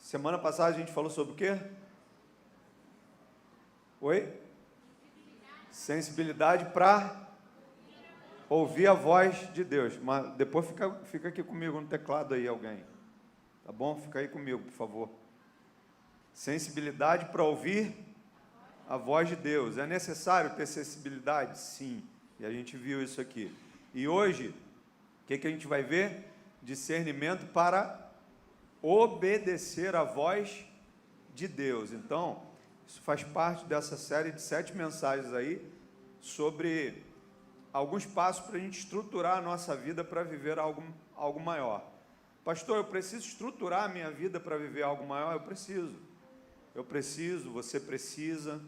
Semana passada a gente falou sobre o quê? Oi? Sensibilidade para ouvir a voz de Deus. Mas depois fica aqui comigo no teclado aí, alguém. Tá bom? Fica aí comigo, por favor. Sensibilidade para ouvir a voz de Deus. É necessário ter sensibilidade? Sim. E a gente viu isso aqui. E hoje, o que a gente vai ver? Discernimento para obedecer a voz de Deus. Então, isso faz parte dessa série de 7 mensagens aí sobre alguns passos para a gente estruturar a nossa vida para viver algo maior. Pastor, eu preciso estruturar a minha vida para viver algo maior? Eu preciso, você precisa.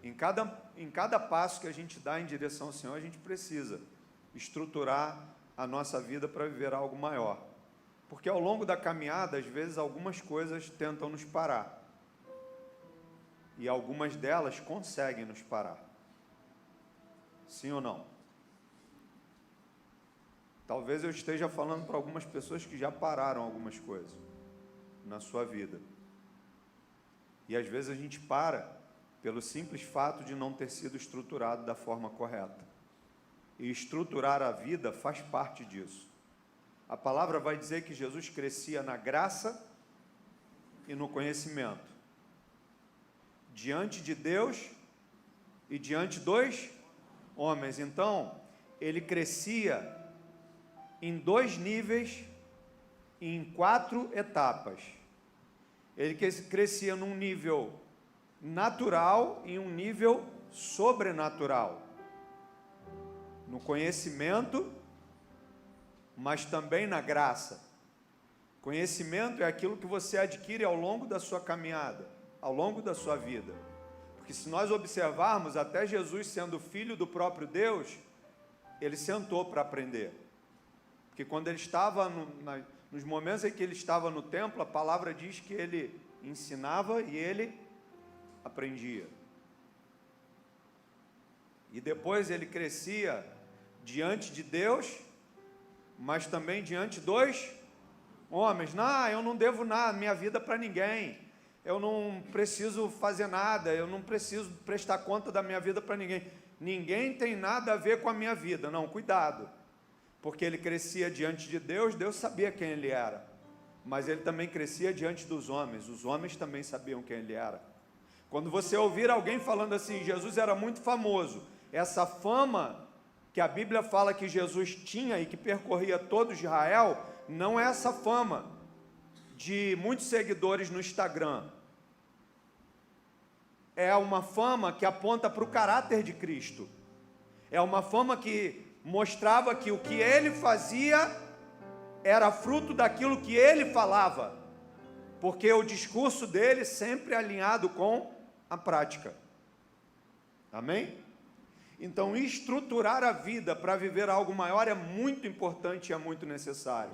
Em cada passo que a gente dá em direção ao Senhor, a gente precisa estruturar a nossa vida para viver algo maior. Porque ao longo da caminhada, às vezes, algumas coisas tentam nos parar. E algumas delas conseguem nos parar. Sim ou não? Talvez eu esteja falando para algumas pessoas que já pararam algumas coisas na sua vida. E às vezes a gente para pelo simples fato de não ter sido estruturado da forma correta. E estruturar a vida faz parte disso. A palavra vai dizer que Jesus crescia na graça e no conhecimento, diante de Deus e diante dos homens. Então, ele crescia em 2 níveis e em 4 etapas. Ele crescia num nível natural e um nível sobrenatural. No conhecimento, mas também na graça. Conhecimento é aquilo que você adquire ao longo da sua caminhada, ao longo da sua vida. Porque se nós observarmos, até Jesus sendo filho do próprio Deus, ele sentou para aprender. Porque quando ele estava, nos momentos em que ele estava no templo, a palavra diz que ele ensinava e ele aprendia. E depois ele crescia diante de Deus, mas também diante dos homens. Não, eu não devo nada, minha vida para ninguém. Eu não preciso fazer nada, eu não preciso prestar conta da minha vida para ninguém. Ninguém tem nada a ver com a minha vida. Não, cuidado. Porque ele crescia diante de Deus, Deus sabia quem ele era. Mas ele também crescia diante dos homens. Os homens também sabiam quem ele era. Quando você ouvir alguém falando assim, Jesus era muito famoso, essa fama que a Bíblia fala que Jesus tinha e que percorria todo Israel, não é essa fama de muitos seguidores no Instagram. É uma fama que aponta para o caráter de Cristo. É uma fama que mostrava que o que ele fazia era fruto daquilo que ele falava, porque o discurso dele sempre alinhado com a prática. Amém? Então, estruturar a vida para viver algo maior é muito importante e é muito necessário.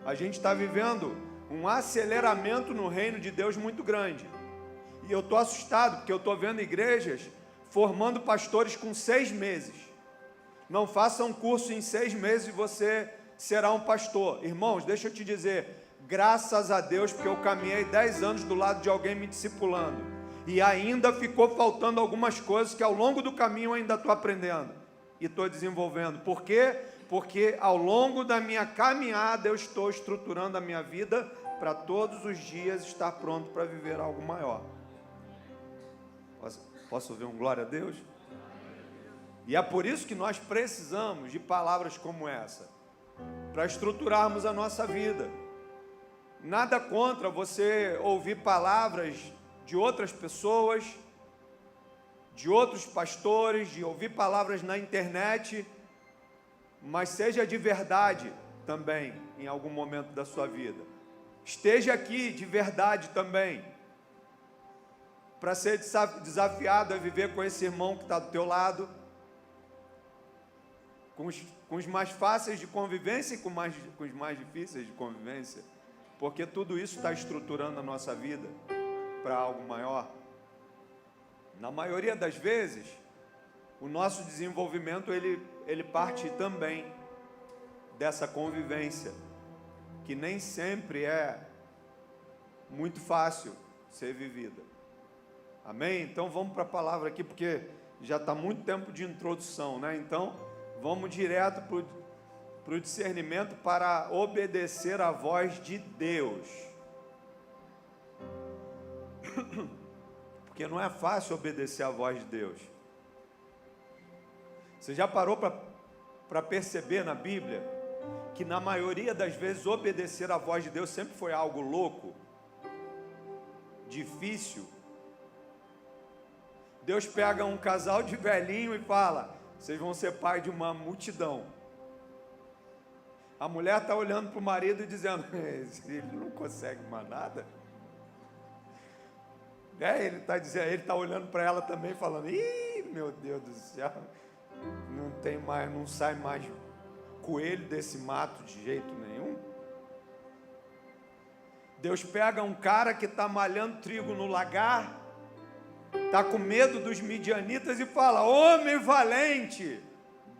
A gente está vivendo um aceleramento no reino de Deus muito grande. E eu estou assustado, porque eu estou vendo igrejas formando pastores com 6 meses. Não faça um curso em 6 meses e você será um pastor. Irmãos, deixa eu te dizer, graças a Deus, porque eu caminhei 10 anos do lado de alguém me discipulando. E ainda ficou faltando algumas coisas que ao longo do caminho eu ainda estou aprendendo e estou desenvolvendo. Por quê? Porque ao longo da minha caminhada eu estou estruturando a minha vida para todos os dias estar pronto para viver algo maior. Posso ouvir um glória a Deus? E é por isso que nós precisamos de palavras como essa, para estruturarmos a nossa vida. Nada contra você ouvir palavras de outras pessoas, de outros pastores, de ouvir palavras na internet, mas seja de verdade também em algum momento da sua vida. Esteja aqui de verdade também, para ser desafiado a viver com esse irmão que está do teu lado, com os mais fáceis de convivência e com os mais difíceis de convivência, porque tudo isso está estruturando a nossa vida para algo maior. Na maioria das vezes, o nosso desenvolvimento ele parte também dessa convivência, que nem sempre é muito fácil ser vivida. Amém? Então vamos para a palavra aqui, porque já está muito tempo de introdução, né? Então vamos direto para o discernimento para obedecer à voz de Deus. Porque não é fácil obedecer à voz de Deus. Você já parou para perceber na Bíblia que na maioria das vezes obedecer à voz de Deus sempre foi algo louco, difícil? Deus pega um casal de velhinho e fala: vocês vão ser pai de uma multidão. A mulher está olhando para o marido e dizendo: ele não consegue mais nada. Ele está olhando para ela também, falando: ih, meu Deus do céu, não sai mais coelho desse mato de jeito nenhum. Deus pega um cara que está malhando trigo no lagar, está com medo dos midianitas e fala: homem valente.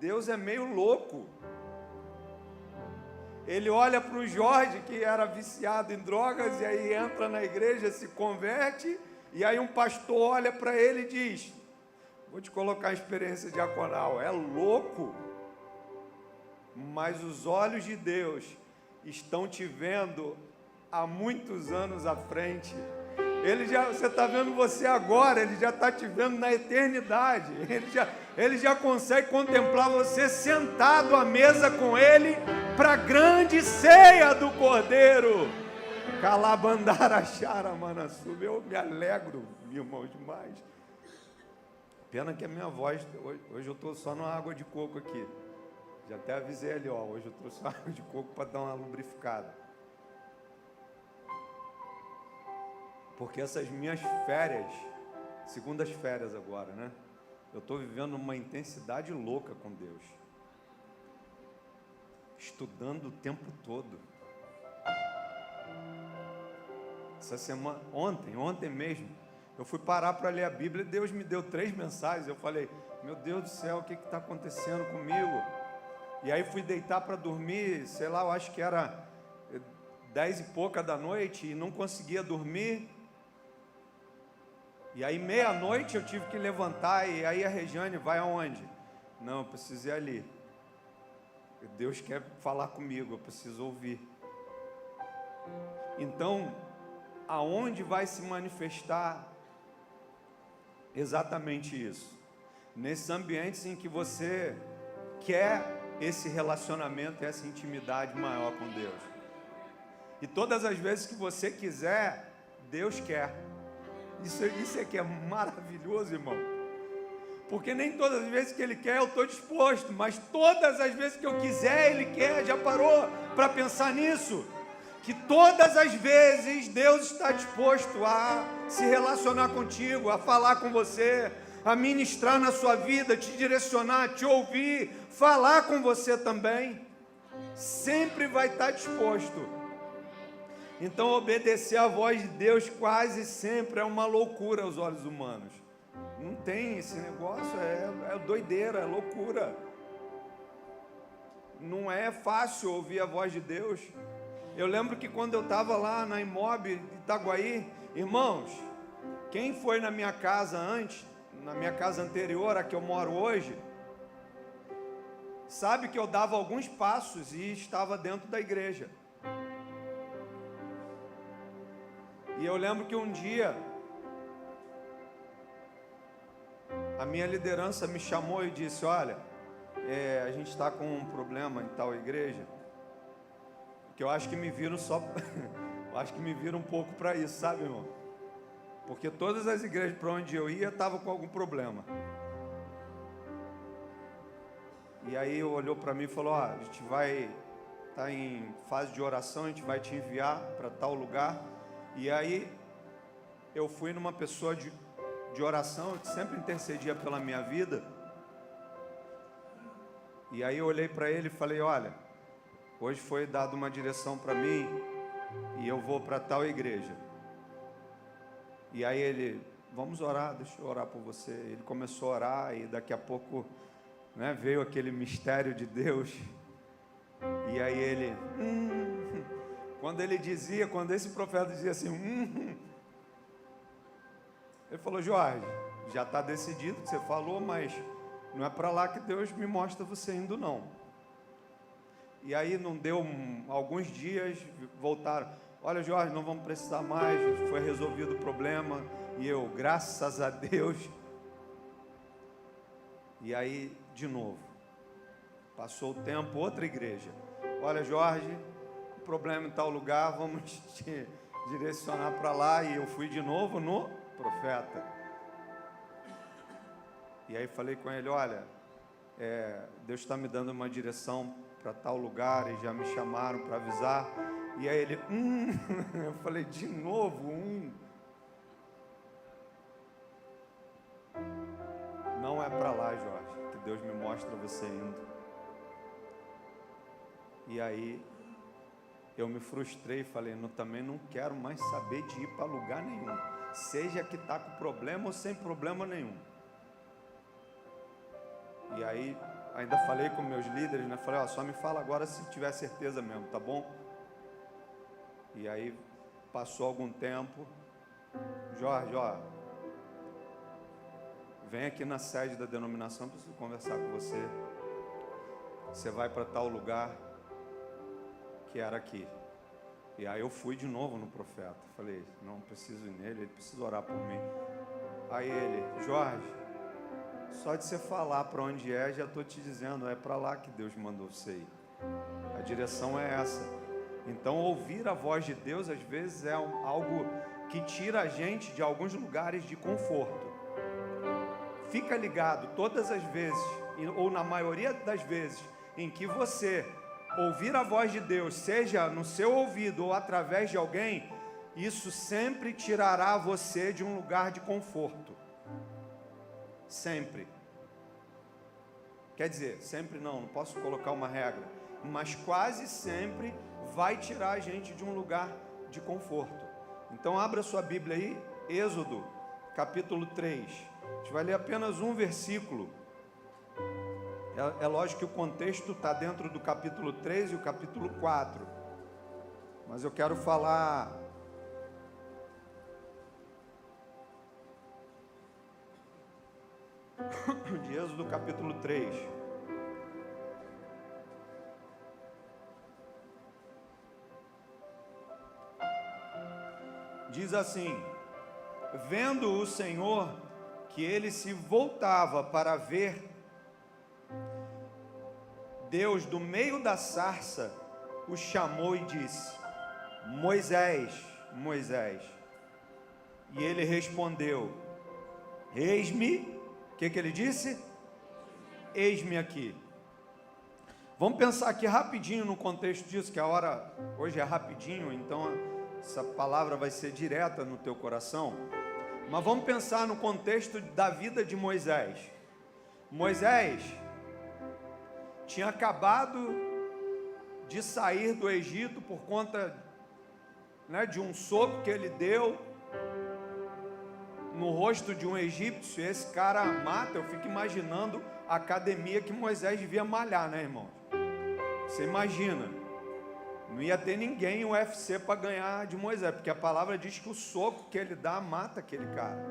Deus é meio louco. Ele olha para o Jorge, que era viciado em drogas, e aí entra na igreja, se converte, e aí um pastor olha para ele e diz: vou te colocar em experiência diaconal. É louco, mas os olhos de Deus estão te vendo há muitos anos à frente. Você está vendo você agora, Ele já está te vendo na eternidade. Ele já consegue contemplar você sentado à mesa com Ele para a grande ceia do Cordeiro. Calabandara Manassuba. Eu me alegro, irmão, demais. Pena que a minha voz, hoje eu estou só na água de coco aqui. Já até avisei ali, hoje eu trouxe água de coco para dar uma lubrificada. Porque essas minhas férias, segundas férias agora, né? Eu estou vivendo uma intensidade louca com Deus. Estudando o tempo todo. Essa semana, ontem mesmo, eu fui parar para ler a Bíblia e Deus me deu 3 mensagens. Eu falei: meu Deus do céu, o que está acontecendo comigo? E aí fui deitar para dormir, sei lá, eu acho que era 10 e pouca da noite e não conseguia dormir. E aí meia-noite eu tive que levantar, e aí a Regiane: vai aonde? Não, eu preciso ir ali. Deus quer falar comigo, eu preciso ouvir. Então, aonde vai se manifestar exatamente isso? Nesses ambientes em que você quer esse relacionamento, essa intimidade maior com Deus. E todas as vezes que você quiser, Deus quer. Isso é que é maravilhoso, irmão. Porque nem todas as vezes que Ele quer eu estou disposto, mas todas as vezes que eu quiser, Ele quer. Já parou para pensar nisso? Que todas as vezes Deus está disposto a se relacionar contigo, a falar com você, a ministrar na sua vida, te direcionar, te ouvir, falar com você também. Sempre vai estar disposto. Então obedecer à voz de Deus quase sempre é uma loucura aos olhos humanos. Não tem esse negócio, é doideira, é loucura. Não é fácil ouvir a voz de Deus. Eu lembro que quando eu estava lá na Imob de Itaguaí, irmãos, quem foi na minha casa antes, na minha casa anterior, a que eu moro hoje, sabe que eu dava alguns passos e estava dentro da igreja. E eu lembro que um dia, a minha liderança me chamou e disse: olha, a gente está com um problema em tal igreja, que eu acho que me viram só, eu acho que me viram um pouco para isso, sabe, irmão? Porque todas as igrejas para onde eu ia, estavam com algum problema. E aí olhou para mim e falou: a gente vai estar em fase de oração, a gente vai te enviar para tal lugar. E aí eu fui numa pessoa de oração que sempre intercedia pela minha vida. E aí eu olhei para ele e falei: olha, hoje foi dada uma direção para mim e eu vou para tal igreja. E aí ele: vamos orar, deixa eu orar por você. Ele começou a orar e daqui a pouco, né, veio aquele mistério de Deus. E aí ele: Quando esse profeta dizia assim, ele falou: Jorge, já está decidido que você falou, mas não é para lá que Deus me mostra você indo, não. E aí não deu alguns dias, voltaram: olha, Jorge, não vamos precisar mais, foi resolvido o problema. E eu, graças a Deus. E aí, de novo, passou o tempo, outra igreja: olha, Jorge, o problema em tal lugar, vamos te direcionar para lá. E eu fui de novo no profeta. E aí falei com ele: olha, Deus está me dando uma direção para tal lugar, e já me chamaram para avisar. E aí ele, eu falei: de novo, Não é para lá, Jorge, que Deus me mostra você indo. E aí eu me frustrei e falei: também não quero mais saber de ir para lugar nenhum, seja que está com problema ou sem problema nenhum. E aí ainda falei com meus líderes, né? Falei: só me fala agora se tiver certeza mesmo, tá bom? E aí passou algum tempo: Jorge, vem aqui na sede da denominação, preciso conversar com você. Você vai para tal lugar, que era aqui. E aí eu fui de novo no profeta. Falei: não preciso ir nele, ele precisa orar por mim. Aí ele: Jorge, só de você falar para onde já estou te dizendo, é para lá que Deus mandou você ir. A direção é essa. Então ouvir a voz de Deus às vezes é algo que tira a gente de alguns lugares de conforto. Fica ligado, todas as vezes, ou na maioria das vezes, em que você ouvir a voz de Deus, seja no seu ouvido ou através de alguém, isso sempre tirará você de um lugar de conforto. Sempre. Quer dizer, sempre não posso colocar uma regra, mas quase sempre vai tirar a gente de um lugar de conforto. Então abra sua Bíblia aí, Êxodo, capítulo 3. A gente vai ler apenas um versículo. É lógico que o contexto está dentro do capítulo 3 e o capítulo 4. Mas eu quero falar de Êxodo capítulo 3. Diz assim: vendo o Senhor que ele se voltava para ver, Deus do meio da sarça o chamou e disse: Moisés, Moisés. E ele respondeu: eis-me. O que ele disse? Eis-me aqui. Vamos pensar aqui rapidinho no contexto disso, que a hora hoje é rapidinho, então essa palavra vai ser direta no teu coração. Mas vamos pensar no contexto da vida de Moisés. Moisés tinha acabado de sair do Egito por conta, de um soco que ele deu no rosto de um egípcio. Esse cara mata. Eu fico imaginando a academia que Moisés devia malhar, né, irmão? Você imagina, não ia ter ninguém o UFC para ganhar de Moisés, porque a palavra diz que o soco que ele dá mata aquele cara.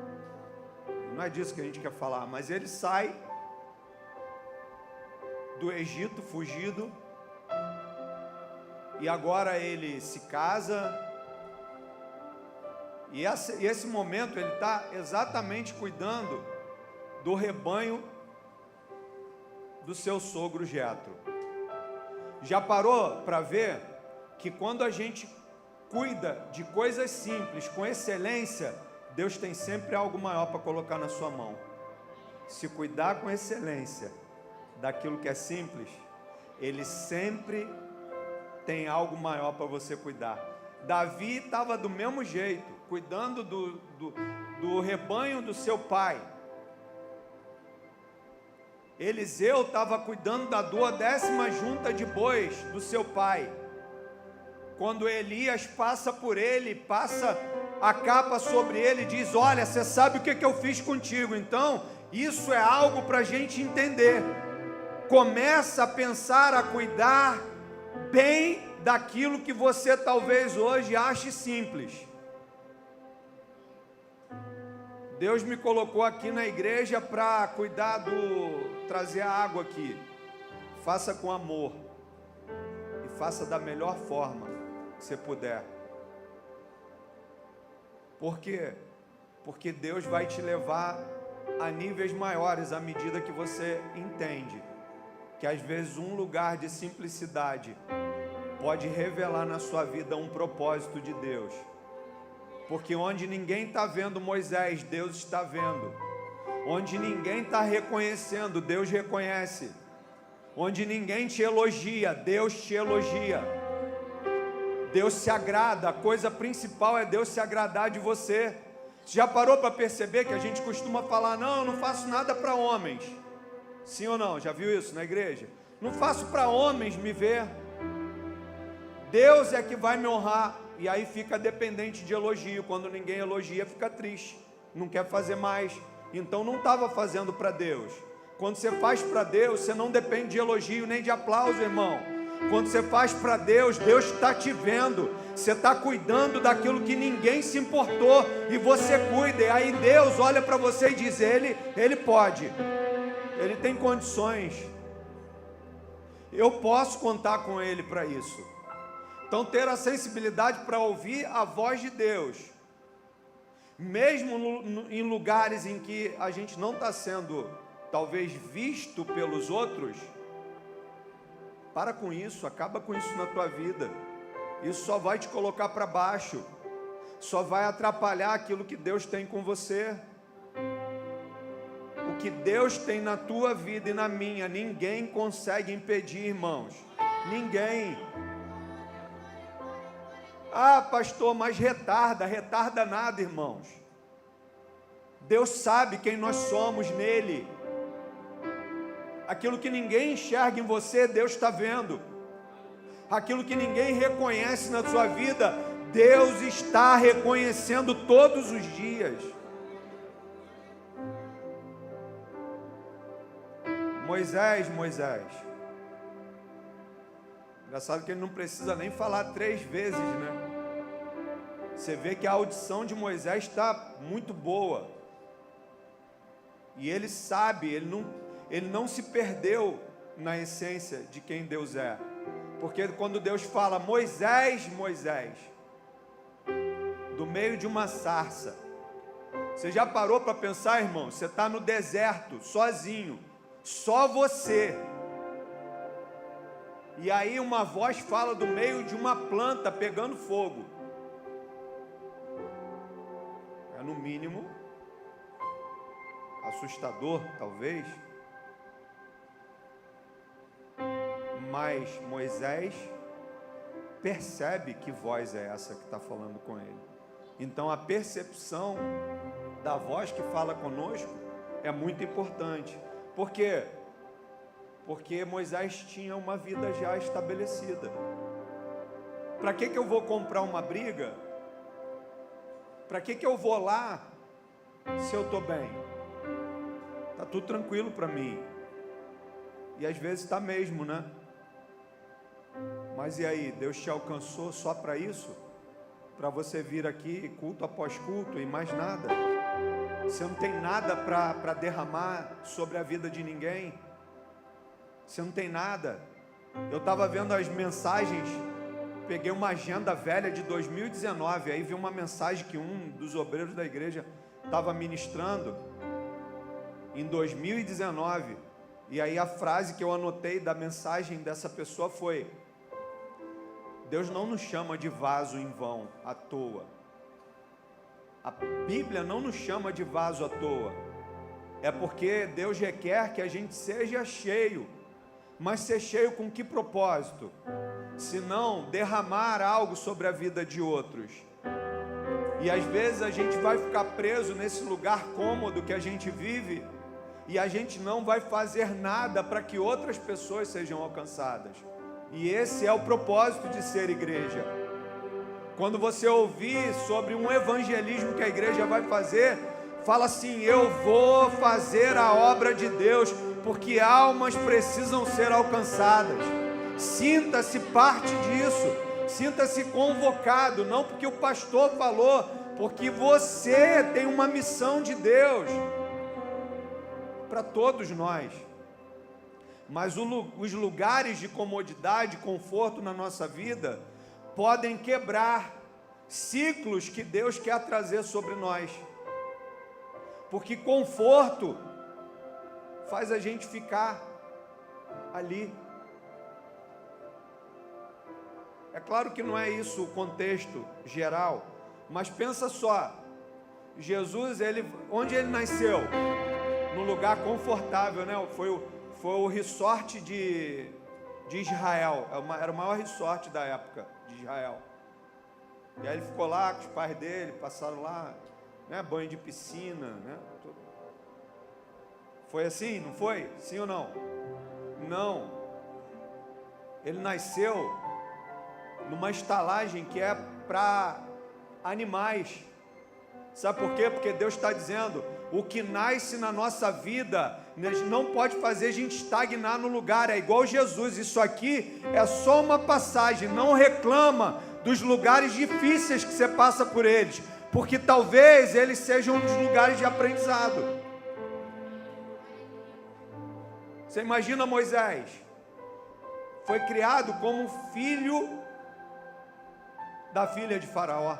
Não é disso que a gente quer falar, mas ele sai do Egito fugido, e agora ele se casa, e esse momento ele está exatamente cuidando do rebanho do seu sogro Jetro. Já parou para ver que quando a gente cuida de coisas simples com excelência, Deus tem sempre algo maior para colocar na sua mão? Se cuidar com excelência daquilo que é simples, Ele sempre tem algo maior para você cuidar. Davi estava do mesmo jeito, cuidando do rebanho do seu pai. Eliseu estava cuidando da 12ª junta de bois do seu pai. Quando Elias passa por ele, passa a capa sobre ele e diz: olha, você sabe o que eu fiz contigo. Então, isso é algo para a gente entender. Começa a pensar, a cuidar bem daquilo que você talvez hoje ache simples. Deus me colocou aqui na igreja para cuidar trazer a água aqui. Faça com amor e faça da melhor forma que você puder. Por quê? Porque Deus vai te levar a níveis maiores à medida que você entende que às vezes um lugar de simplicidade pode revelar na sua vida um propósito de Deus. Porque onde ninguém está vendo Moisés, Deus está vendo. Onde ninguém está reconhecendo, Deus reconhece. Onde ninguém te elogia, Deus te elogia. Deus se agrada, a coisa principal é Deus se agradar de você. Você já parou para perceber que a gente costuma falar, não, eu não faço nada para homens. Sim ou não? Já viu isso na igreja? Não faço para homens me ver. Deus é que vai me honrar. E aí fica dependente de elogio. Quando ninguém elogia, fica triste. Não quer fazer mais. Então não estava fazendo para Deus. Quando você faz para Deus, você não depende de elogio nem de aplauso, irmão. Quando você faz para Deus, Deus está te vendo. Você está cuidando daquilo que ninguém se importou. E você cuida. E aí Deus olha para você e diz, Ele pode. Ele tem condições. Eu posso contar com Ele para isso. Então ter a sensibilidade para ouvir a voz de Deus. Mesmo em lugares em que a gente não está sendo talvez visto pelos outros. Para com isso, acaba com isso na tua vida. Isso só vai te colocar para baixo. Só vai atrapalhar aquilo que Deus tem com você. O que Deus tem na tua vida e na minha, ninguém consegue impedir, irmãos. Ninguém. Ah, pastor, mas retarda nada, irmãos. Deus sabe quem nós somos nele. Aquilo que ninguém enxerga em você, Deus está vendo. Aquilo que ninguém reconhece na sua vida, Deus está reconhecendo todos os dias. Moisés. Engraçado que ele não precisa nem falar 3 vezes, né? Você vê que a audição de Moisés está muito boa. E ele sabe, ele não se perdeu na essência de quem Deus é. Porque quando Deus fala, Moisés, do meio de uma sarça. Você já parou para pensar, irmão? Você está no deserto, sozinho. Só você. E aí uma voz fala do meio de uma planta pegando fogo. É no mínimo assustador, talvez. Mas Moisés percebe que voz é essa que está falando com ele. Então a percepção da voz que fala conosco é muito importante. Por quê? Porque Moisés tinha uma vida já estabelecida. Para que eu vou comprar uma briga? Para que eu vou lá se eu estou bem? Está tudo tranquilo para mim. E às vezes está mesmo, né? Mas e aí, Deus te alcançou só para isso? Para você vir aqui culto após culto e mais nada? Você não tem nada para derramar sobre a vida de ninguém? Você não tem nada? Eu estava vendo as mensagens, peguei uma agenda velha de 2019, aí vi uma mensagem que um dos obreiros da igreja estava ministrando em 2019, e aí a frase que eu anotei da mensagem dessa pessoa foi: Deus não nos chama de vaso em vão, à toa. A Bíblia não nos chama de vaso à toa. É porque Deus requer que a gente seja cheio. Mas ser cheio com que propósito? Se não derramar algo sobre a vida de outros. E às vezes a gente vai ficar preso nesse lugar cômodo que a gente vive, e a gente não vai fazer nada para que outras pessoas sejam alcançadas. E esse é o propósito de ser igreja. Quando você ouvir sobre um evangelismo que a igreja vai fazer, fala assim: eu vou fazer a obra de Deus, porque almas precisam ser alcançadas. Sinta-se parte disso, sinta-se convocado, não porque o pastor falou, porque você tem uma missão de Deus para todos nós. Mas os lugares de comodidade, conforto na nossa vida podem quebrar ciclos que Deus quer trazer sobre nós, porque conforto faz a gente ficar ali. É claro que não é isso o contexto geral, mas pensa só, Jesus, onde ele nasceu? Num lugar confortável, né? Foi o resort de Israel, era o maior resort da época de Israel. E aí ele ficou lá com os pais dele, passaram lá, né, banho de piscina, né? Foi assim, não foi? Sim ou não? Não. Ele nasceu numa estalagem que é para animais. Sabe por quê? Porque Deus está dizendo, o que nasce na nossa vida não pode fazer a gente estagnar no lugar, é igual Jesus. Isso aqui é só uma passagem. Não reclama dos lugares difíceis que você passa por eles, porque talvez eles sejam um dos lugares de aprendizado. Você imagina Moisés, foi criado como filho da filha de Faraó.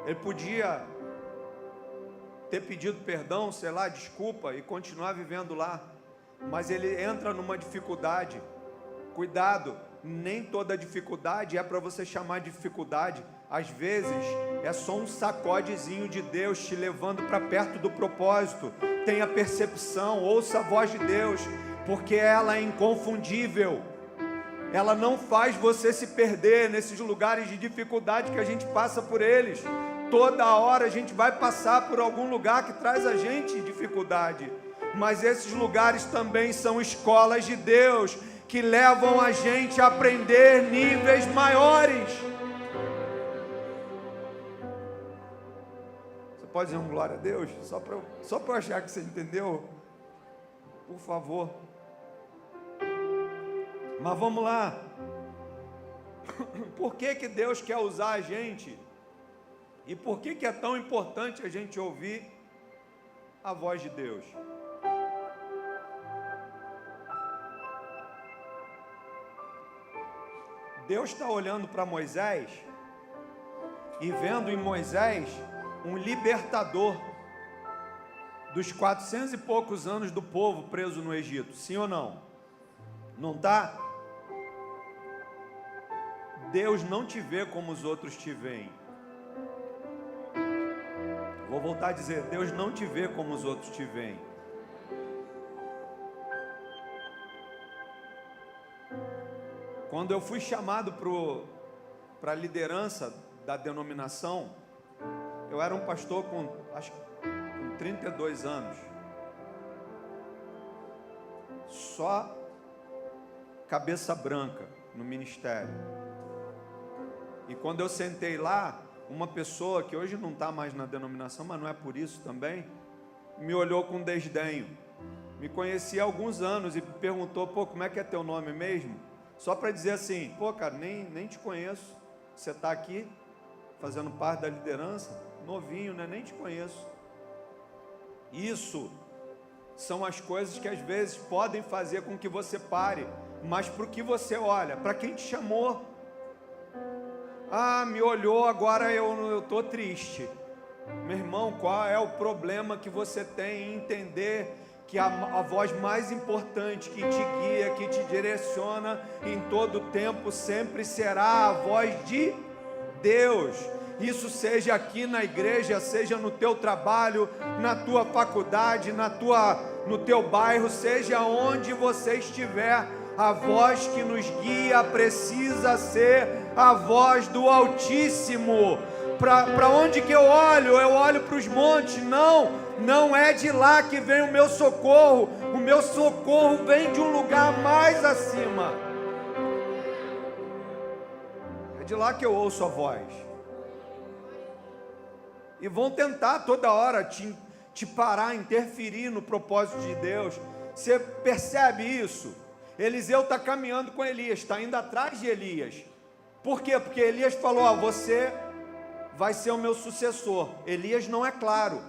Ele podia ter pedido perdão, sei lá, desculpa, e continuar vivendo lá, mas ele entra numa dificuldade. Cuidado, nem toda dificuldade é para você chamar de dificuldade. Às vezes é só um sacodezinho de Deus te levando para perto do propósito. Tenha percepção, ouça a voz de Deus, porque ela é inconfundível. Ela não faz você se perder nesses lugares de dificuldade que a gente passa por eles. Toda hora a gente vai passar por algum lugar que traz a gente dificuldade, mas esses lugares também são escolas de Deus, que levam a gente a aprender níveis maiores. Você pode dizer um glória a Deus? Só para eu achar que você entendeu? Por favor. Mas vamos lá. Por que Deus quer usar a gente? E por que é tão importante a gente ouvir a voz de Deus? Deus está olhando para Moisés e vendo em Moisés um libertador dos 400 e poucos anos do povo preso no Egito. Sim ou não? Não está? Deus não te vê como os outros te veem. Vou voltar a dizer, Deus não te vê como os outros te veem. Quando eu fui chamado para a liderança da denominação, eu era um pastor com 32 anos. Só cabeça branca no ministério. E quando eu sentei lá, uma pessoa que hoje não está mais na denominação, mas não é por isso também, me olhou com desdenho. Me conhecia há alguns anos e perguntou, pô, como é que é teu nome mesmo? Só para dizer assim, pô, cara, nem te conheço. Você está aqui, fazendo parte da liderança, novinho, né? Nem te conheço. Isso são as coisas que às vezes podem fazer com que você pare, mas para o que você olha, para quem te chamou. Ah, me olhou, agora eu estou triste. Meu irmão, qual é o problema que você tem em entender que a voz mais importante que te guia, que te direciona em todo tempo, sempre será a voz de Deus? Isso seja aqui na igreja, seja no teu trabalho, na tua faculdade, no teu bairro, seja onde você estiver, a voz que nos guia precisa ser a voz do Altíssimo. Para onde que eu olho? Eu olho para os montes. Não é de lá que vem o meu socorro vem de um lugar mais acima. É de lá que eu ouço a voz. E vão tentar toda hora te parar, interferir no propósito de Deus. Você percebe isso? Eliseu está caminhando com Elias, está indo atrás de Elias. Por quê? Porque Elias falou, ó, você vai ser o meu sucessor. Elias não é claro.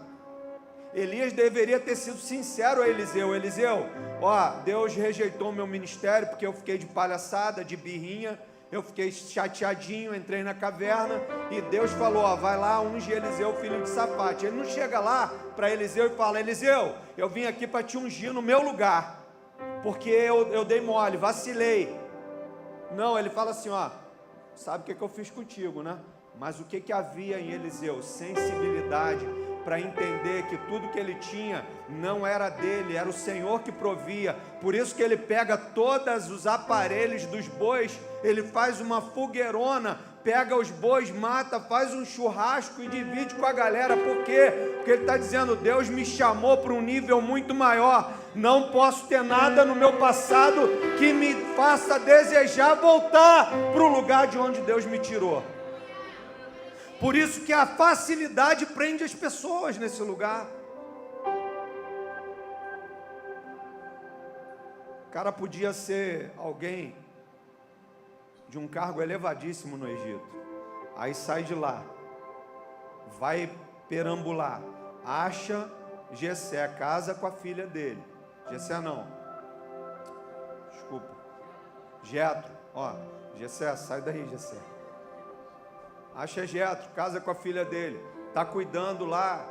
Elias deveria ter sido sincero a Eliseu. Eliseu, ó, Deus rejeitou o meu ministério porque eu fiquei de palhaçada, de birrinha, eu fiquei chateadinho, entrei na caverna e Deus falou, ó, vai lá, unge Eliseu, filho de Safate. Ele não chega lá para Eliseu e fala, Eliseu, eu vim aqui para te ungir no meu lugar, porque eu dei mole, vacilei. Não, ele fala assim, ó, sabe o que eu fiz contigo, né? Mas o que havia em Eliseu? Sensibilidade para entender que tudo que ele tinha não era dele, era o Senhor que provia. Por isso que ele pega todos os aparelhos dos bois, ele faz uma fogueirona, pega os bois, mata, faz um churrasco e divide com a galera. Por quê? Porque ele está dizendo, Deus me chamou para um nível muito maior, não posso ter nada no meu passado que me faça desejar voltar para o lugar de onde Deus me tirou. Por isso que a facilidade prende as pessoas nesse lugar. O cara podia ser alguém de um cargo elevadíssimo no Egito. Aí sai de lá, vai perambular, acha Jessé, casa com a filha dele. Jessé não, desculpa, Jetro, ó, Jessé, sai daí, Jessé. Acha Jetro, casa com a filha dele, está cuidando lá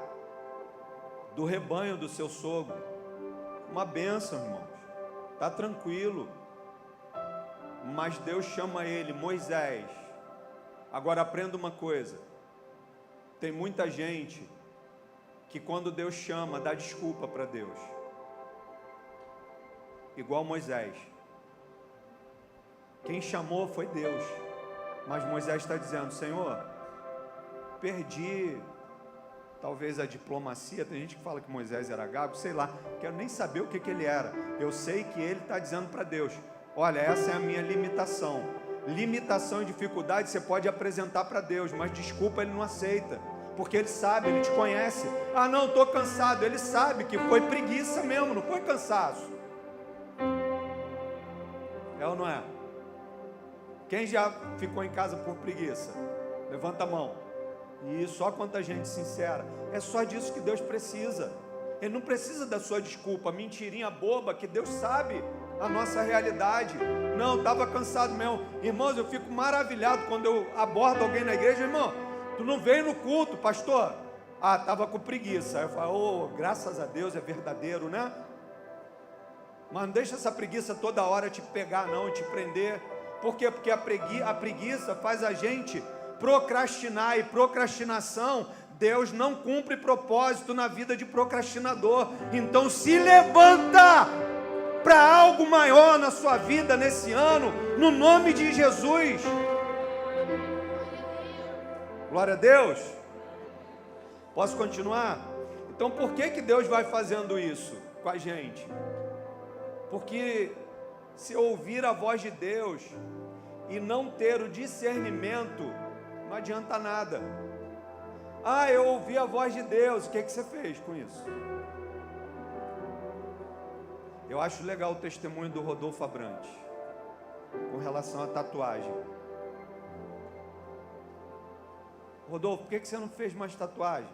do rebanho do seu sogro. Uma bênção, irmãos, está tranquilo. Mas Deus chama ele, Moisés. Agora aprenda uma coisa, tem muita gente que quando Deus chama, dá desculpa para Deus. Igual Moisés. Quem chamou foi Deus. Mas Moisés está dizendo, Senhor, perdi talvez a diplomacia. Tem gente que fala que Moisés era gago, sei lá, quero nem saber o que ele era. Eu sei que ele está dizendo para Deus, olha, essa é a minha limitação. Limitação e dificuldade você pode apresentar para Deus, mas desculpa ele não aceita, porque ele sabe, ele te conhece. Ah não, estou cansado, ele sabe que foi preguiça mesmo, não foi cansaço. É ou não é? Quem já ficou em casa por preguiça? Levanta a mão. E só quanta gente sincera. É só disso que Deus precisa. Ele não precisa da sua desculpa, mentirinha boba, que Deus sabe a nossa realidade. Não, estava cansado mesmo. Irmãos, eu fico maravilhado quando eu abordo alguém na igreja. Irmão, tu não veio no culto, pastor? Ah, estava com preguiça. Aí eu falo, oh, graças a Deus, é verdadeiro, né? Mas não deixa essa preguiça toda hora te pegar não, te prender. Por quê? Porque a preguiça faz a gente procrastinar, e procrastinação, Deus não cumpre propósito na vida de procrastinador. Então se levanta para algo maior na sua vida nesse ano, no nome de Jesus. Glória a Deus. Posso continuar? Então por que Deus vai fazendo isso com a gente? Porque se ouvir a voz de Deus e não ter o discernimento, não adianta nada. Ah, eu ouvi a voz de Deus, o que você fez com isso? Eu acho legal o testemunho do Rodolfo Abrantes com relação à tatuagem. Rodolfo, por que você não fez mais tatuagem?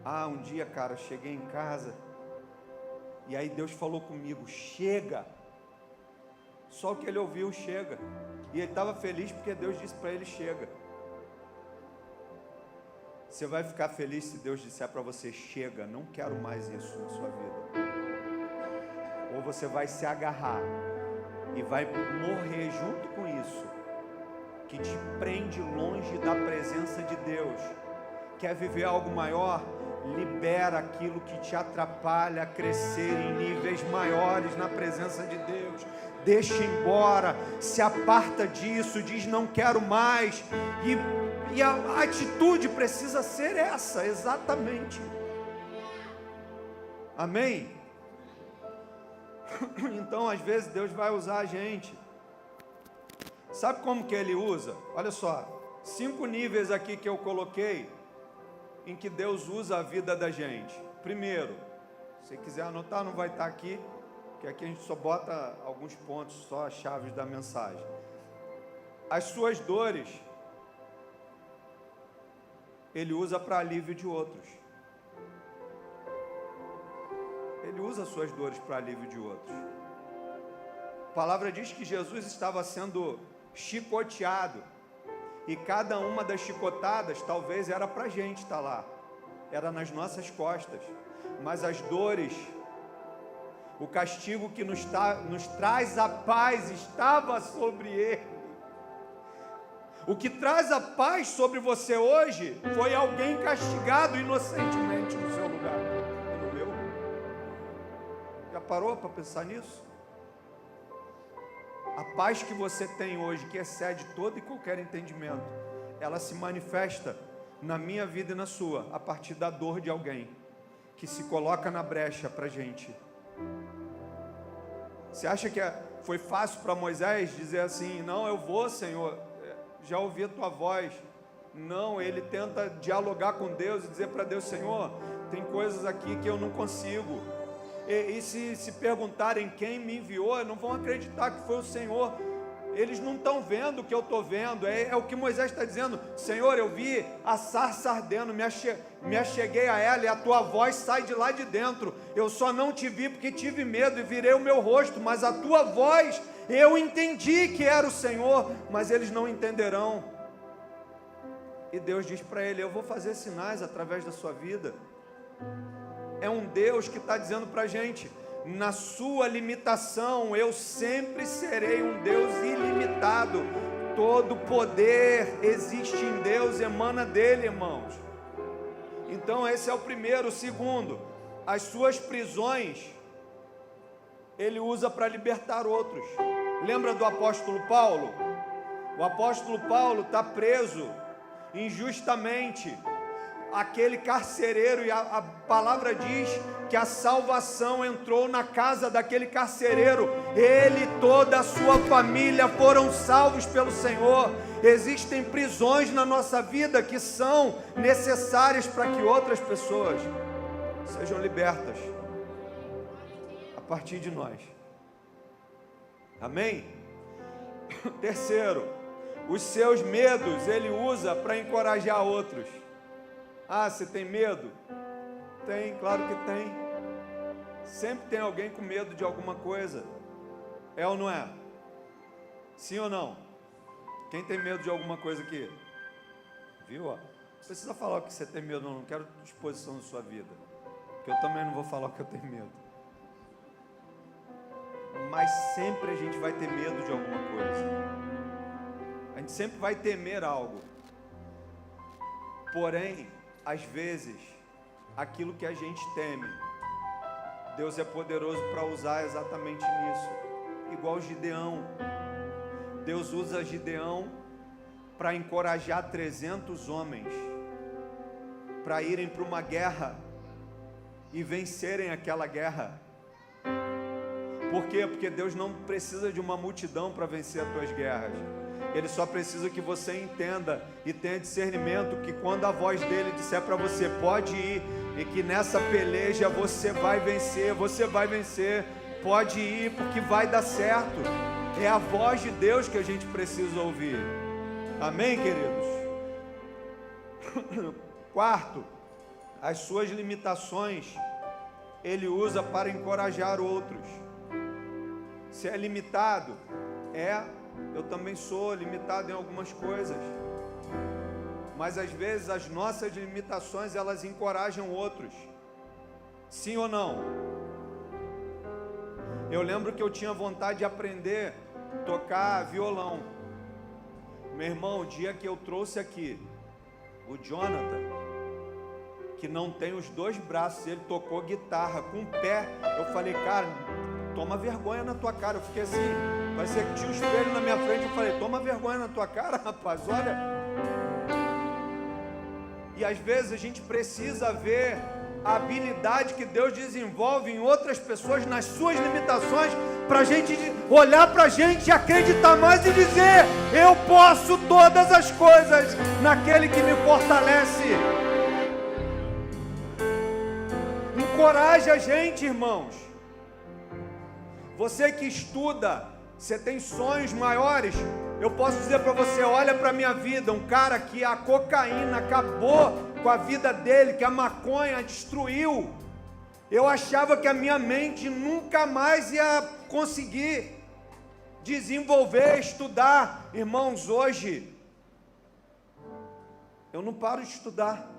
Ah, um dia, cara, cheguei em casa e aí Deus falou comigo, chega. Só o que ele ouviu, chega. E ele estava feliz porque Deus disse para ele, chega. Você vai ficar feliz se Deus disser para você, chega, não quero mais isso na sua vida. Ou você vai se agarrar e vai morrer junto com isso, que te prende longe da presença de Deus. Quer viver algo maior? Libera aquilo que te atrapalha a crescer em níveis maiores na presença de Deus. Deixa embora, se aparta disso, diz não quero mais. E a atitude precisa ser essa, exatamente. Amém? Então às vezes Deus vai usar a gente. Sabe como que Ele usa? Olha só, 5 níveis aqui que eu coloquei em que Deus usa a vida da gente. Primeiro, se quiser anotar, não vai estar aqui, que aqui a gente só bota alguns pontos, só as chaves da mensagem. As suas dores, Ele usa para alívio de outros. Ele usa as suas dores para alívio de outros. A palavra diz que Jesus estava sendo chicoteado, e cada uma das chicotadas talvez era para a gente estar lá, era nas nossas costas, mas as dores, o castigo que nos traz a paz estava sobre Ele. O que traz a paz sobre você hoje foi alguém castigado inocentemente no seu lugar e no meu. Já parou para pensar nisso? A paz que você tem hoje, que excede todo e qualquer entendimento, ela se manifesta na minha vida e na sua, a partir da dor de alguém que se coloca na brecha para a gente. Você acha que foi fácil para Moisés dizer assim: não, eu vou, Senhor, já ouvi a tua voz? Não, ele tenta dialogar com Deus e dizer para Deus: Senhor, tem coisas aqui que eu não consigo. E se perguntarem quem me enviou, não vão acreditar que foi o Senhor. Eles não estão vendo o que eu estou vendo. É o que Moisés está dizendo: Senhor, eu vi a sarça ardendo, me acheguei a ela e a tua voz sai de lá de dentro. Eu só não te vi porque tive medo e virei o meu rosto, mas a tua voz, eu entendi que era o Senhor, mas eles não entenderão. E Deus diz para ele: eu vou fazer sinais através da sua vida. É um Deus que está dizendo para a gente: na sua limitação, eu sempre serei um Deus ilimitado. Todo poder existe em Deus, emana dele, irmãos. Então esse é o primeiro. O segundo, as suas prisões, ele usa para libertar outros. Lembra do apóstolo Paulo? O apóstolo Paulo está preso injustamente. Aquele carcereiro, e a palavra diz que a salvação entrou na casa daquele carcereiro. Ele e toda a sua família foram salvos pelo Senhor. Existem prisões na nossa vida que são necessárias para que outras pessoas sejam libertas a partir de nós. Amém? Terceiro, os seus medos ele usa para encorajar outros. Ah, você tem medo? Tem, claro que tem. Sempre tem alguém com medo de alguma coisa. É ou não é? Sim ou não? Quem tem medo de alguma coisa aqui? Viu? Não precisa falar o que você tem medo, não quero exposição da sua vida, porque eu também não vou falar o que eu tenho medo. Mas sempre a gente vai ter medo de alguma coisa. A gente sempre vai temer algo. Porém, às vezes, aquilo que a gente teme, Deus é poderoso para usar exatamente nisso. Igual Gideão. Deus usa Gideão para encorajar 300 homens para irem para uma guerra e vencerem aquela guerra. Por quê? Porque Deus não precisa de uma multidão para vencer as tuas guerras. Ele só precisa que você entenda e tenha discernimento que quando a voz dele disser para você: pode ir, e que nessa peleja você vai vencer, pode ir porque vai dar certo. É a voz de Deus que a gente precisa ouvir. Amém, queridos? Quarto, as suas limitações ele usa para encorajar outros. Se é limitado, eu também sou limitado em algumas coisas, mas às vezes as nossas limitações elas encorajam outros. Sim ou não? Eu lembro que eu tinha vontade de aprender a tocar violão. Meu irmão, o dia que eu trouxe aqui o Jonathan, que não tem os dois braços, ele tocou guitarra com o pé, eu falei: cara, toma vergonha na tua cara. Eu fiquei assim, parecia que tinha um espelho na minha frente. Eu falei: toma vergonha na tua cara, rapaz, olha. E às vezes a gente precisa ver a habilidade que Deus desenvolve em outras pessoas, nas suas limitações, para a gente olhar para a gente e acreditar mais e dizer: eu posso todas as coisas naquele que me fortalece. Encoraja a gente, irmãos. Você que estuda, você tem sonhos maiores, eu posso dizer para você, olha para a minha vida, um cara que a cocaína acabou com a vida dele, que a maconha destruiu. Eu achava que a minha mente nunca mais ia conseguir desenvolver, estudar. Irmãos, hoje eu não paro de estudar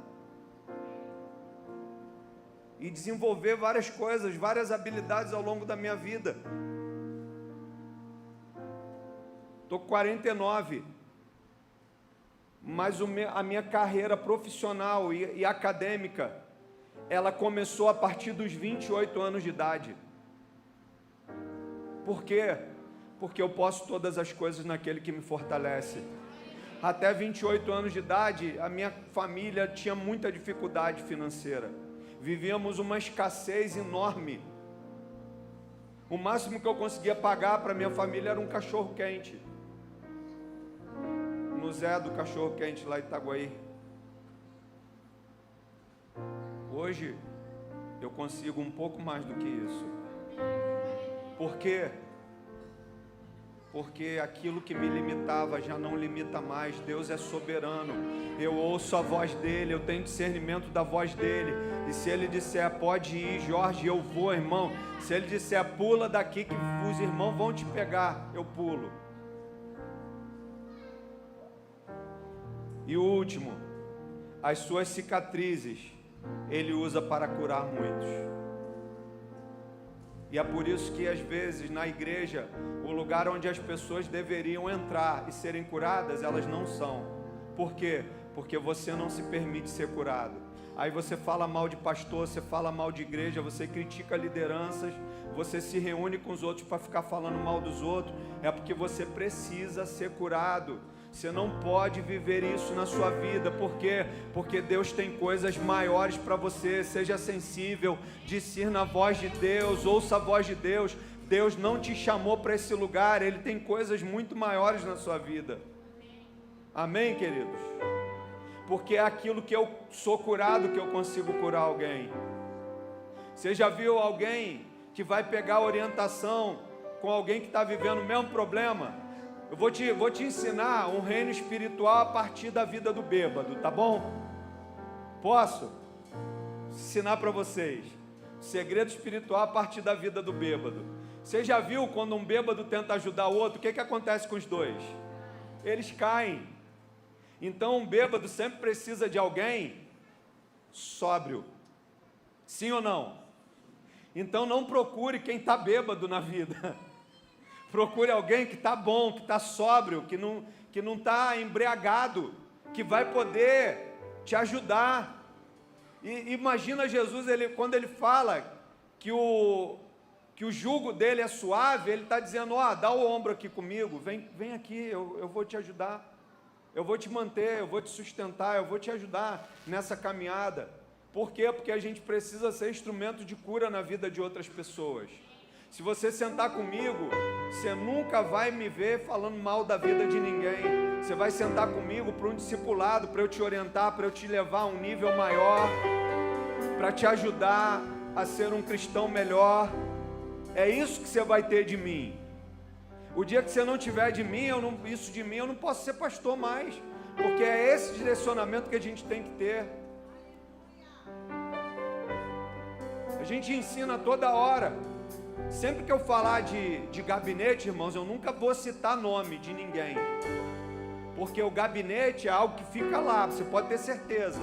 e desenvolver várias coisas, várias habilidades ao longo da minha vida. Estou com 49, mas a minha carreira profissional e acadêmica, ela começou a partir dos 28 anos de idade. Por quê? Porque eu posso todas as coisas naquele que me fortalece. Até 28 anos de idade, a minha família tinha muita dificuldade financeira. Vivíamos uma escassez enorme. O máximo que eu conseguia pagar para minha família era um cachorro quente. No Zé do cachorro quente lá em Itaguaí. Hoje eu consigo um pouco mais do que isso. Por quê? Porque aquilo que me limitava já não limita mais. Deus é soberano. Eu ouço a voz dele, eu tenho discernimento da voz dele. E se ele disser, pode ir, Jorge, eu vou, irmão. Se ele disser, pula daqui que os irmãos vão te pegar, eu pulo. E o último, as suas cicatrizes, ele usa para curar muitos. E é por isso que às vezes na igreja, o lugar onde as pessoas deveriam entrar e serem curadas, elas não são. Por quê? Porque você não se permite ser curado. Aí você fala mal de pastor, você fala mal de igreja, você critica lideranças, você se reúne com os outros para ficar falando mal dos outros. É porque você precisa ser curado. Você não pode viver isso na sua vida. Por quê? Porque Deus tem coisas maiores para você. Seja sensível, discirna a voz de Deus, ouça a voz de Deus. Deus não te chamou para esse lugar, Ele tem coisas muito maiores na sua vida. Amém, queridos? Porque é aquilo que eu sou curado que eu consigo curar alguém. Você já viu alguém que vai pegar orientação com alguém que está vivendo o mesmo problema? Eu vou te ensinar um reino espiritual a partir da vida do bêbado, tá bom? Posso ensinar para vocês? Segredo espiritual a partir da vida do bêbado. Você já viu quando um bêbado tenta ajudar o outro, o que acontece com os dois? Eles caem. Então um bêbado sempre precisa de alguém sóbrio. Sim ou não? Então não procure quem está bêbado na vida. Procure alguém que está bom, que está sóbrio, que não está embriagado, que vai poder te ajudar. E imagina Jesus, quando ele fala que o jugo dele é suave, ele está dizendo, dá o ombro aqui comigo, vem aqui, eu vou te ajudar, eu vou te manter, eu vou te sustentar, eu vou te ajudar nessa caminhada. Por quê? Porque a gente precisa ser instrumento de cura na vida de outras pessoas. Se você sentar comigo, você nunca vai me ver falando mal da vida de ninguém. Você vai sentar comigo para um discipulado, para eu te orientar, para eu te levar a um nível maior, para te ajudar a ser um cristão melhor. É isso que você vai ter de mim. O dia que você não tiver de mim, isso de mim, eu não posso ser pastor mais, porque é esse direcionamento que a gente tem que ter. A gente ensina toda hora. Sempre que eu falar de gabinete, irmãos, eu nunca vou citar nome de ninguém, porque o gabinete é algo que fica lá, você pode ter certeza.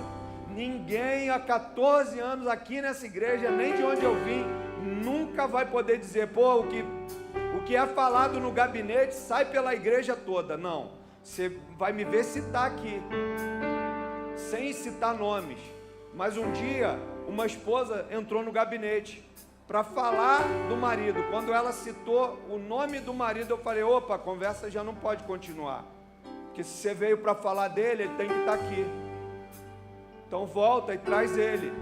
Ninguém há 14 anos aqui nessa igreja, nem de onde eu vim, nunca vai poder dizer, o que é falado no gabinete sai pela igreja toda. Não, você vai me ver citar aqui, sem citar nomes. Mas um dia, uma esposa entrou no gabinete para falar do marido. Quando ela citou o nome do marido, eu falei, opa, a conversa já não pode continuar, porque se você veio para falar dele, ele tem que estar aqui. Então volta e traz ele.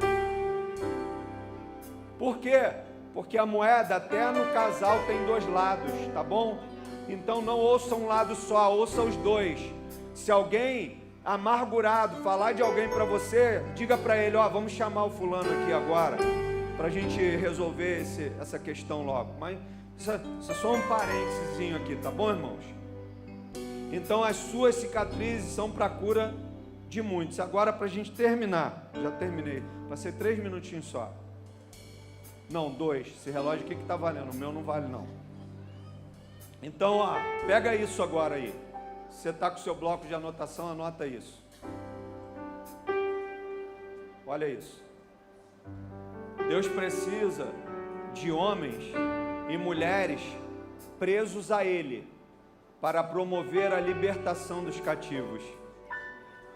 Por quê? Porque a moeda, até no casal, tem dois lados, tá bom? Então não ouça um lado só, ouça os dois. Se alguém amargurado falar de alguém para você, diga para ele, vamos chamar o fulano aqui agora, para a gente resolver essa questão logo. Mas Isso é só um parênteses aqui, tá bom, irmãos? Então as suas cicatrizes são para a cura de muitos. Agora, para a gente terminar, já terminei, passei 3 minutinhos só. Não, 2, esse relógio aqui que está valendo, o meu não vale não. Então, ó, pega isso agora aí. Você está com o seu bloco de anotação, anota isso. Olha isso. Deus precisa de homens e mulheres presos a Ele para promover a libertação dos cativos.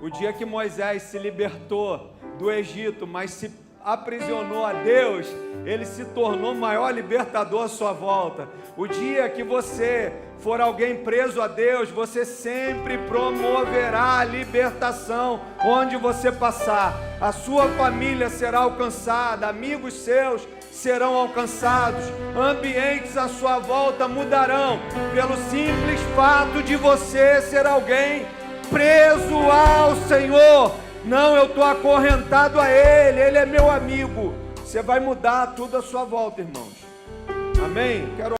O dia que Moisés se libertou do Egito, mas se aprisionou a Deus, ele se tornou o maior libertador à sua volta. O dia que você for alguém preso a Deus, você sempre promoverá a libertação onde você passar. A sua família será alcançada, amigos seus serão alcançados, ambientes à sua volta mudarão, pelo simples fato de você ser alguém preso ao Senhor. Não, eu estou acorrentado a Ele, Ele é meu amigo. Você vai mudar tudo à sua volta, irmãos. Amém? Quero